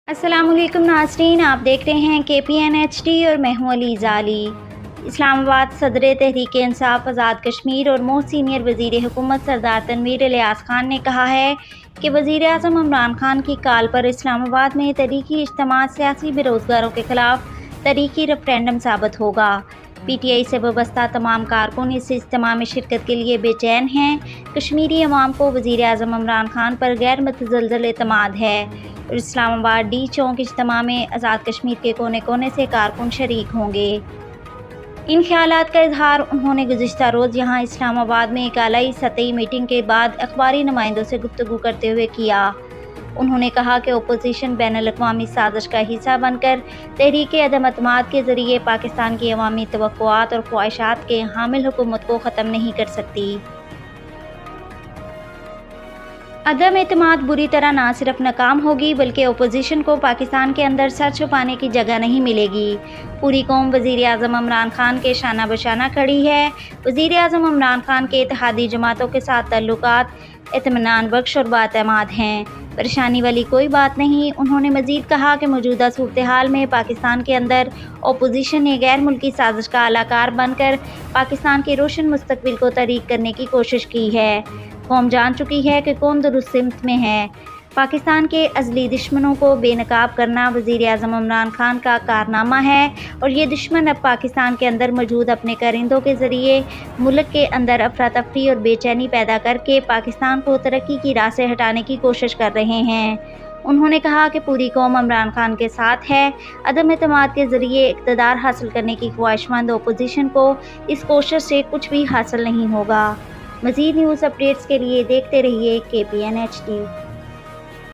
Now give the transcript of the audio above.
अस्सलाम वालेकुम नाज़रीन, आप देख रहे हैं KPN HD और मैं हूं अली ज़ाली। इस्लामाबाद सदर तहरीक इंसाफ आज़ाद कश्मीर और मोस्ट सीनियर वज़ीर हुकूमत सरदार तनवीर इलियास खान ने कहा है कि वज़ीर आज़म इमरान खान की कॉल पर इस्लामाबाद में तहरीकी इज्तिमा सियासी बेरोज़गारों के खिलाफ तहरीकी रेफरेंडम साबित होगा। PTI से वाबस्ता तमाम कारकुन इस इज्तिमा में शिरकत के लिए बेचैन हैं। कश्मीरी अवाम को वज़ीर आज़म इमरान खान पर गैर मुतज़लज़ल एतमाद है और इस्लामाबाद D चौक इज्तिमा में आज़ाद कश्मीर के कोने कोने से कारकुन शरीक होंगे। इन ख्यालात का इजहार उन्होंने गुज़िश्ता रोज़ यहाँ इस्लामाबाद में एक आला सतही मीटिंग के बाद अखबारी नुमाइंदों से गुफ्तगू करते हुए किया। उन्होंने कहा कि अपोजिशन बैनुल-अक़वामी साजिश का हिस्सा बनकर तहरीक अदम-एतमाद के ज़रिए पाकिस्तान की अवामी तवक्कुआत और ख्वाहिशात के हामिल हुकूमत को ख़त्म नहीं कर सकती। अदम एतमाद बुरी तरह ना सिर्फ नाकाम होगी बल्कि अपोजिशन को पाकिस्तान के अंदर सर छुपाने की जगह नहीं मिलेगी। पूरी कौम वज़ीर आज़म इमरान खान के शाना बशाना खड़ी है। वज़ीर आज़म इमरान खान के इत्तेहादी जमातों के साथ ताल्लुकात इत्मीनान बख्श और बाएतमाद हैं, परेशानी वाली कोई बात नहीं। उन्होंने मज़ीद कहा कि मौजूदा सूरत हाल में पाकिस्तान के अंदर अपोजिशन ने गैर मुल्की साजिश का आलाकार बनकर पाकिस्तान के रोशन मुस्तकबिल को तहरीक करने की कोशिश की है। कौम जान चुकी है कि कौन दुरुस्त सिमत में है। पाकिस्तान के अज़ली दुश्मनों को बेनकाब करना वज़ीर आज़म इमरान खान का कारनामा है और ये दुश्मन अब पाकिस्तान के अंदर मौजूद अपने कारिंदों के ज़रिए मुल्क के अंदर अफरा तफरी और बेचैनी पैदा करके पाकिस्तान को तरक्की की राह से हटाने की कोशिश कर रहे हैं। उन्होंने कहा कि पूरी कौम इमरान खान के साथ है। अदम एतमाद के ज़रिए इक़्तिदार हासिल करने की ख्वाहिशमंद अपोजिशन को इस कोशिश से कुछ भी हासिल नहीं होगा। मज़ीद न्यूज़ अपडेट्स के लिए देखते रहिए KPN HD।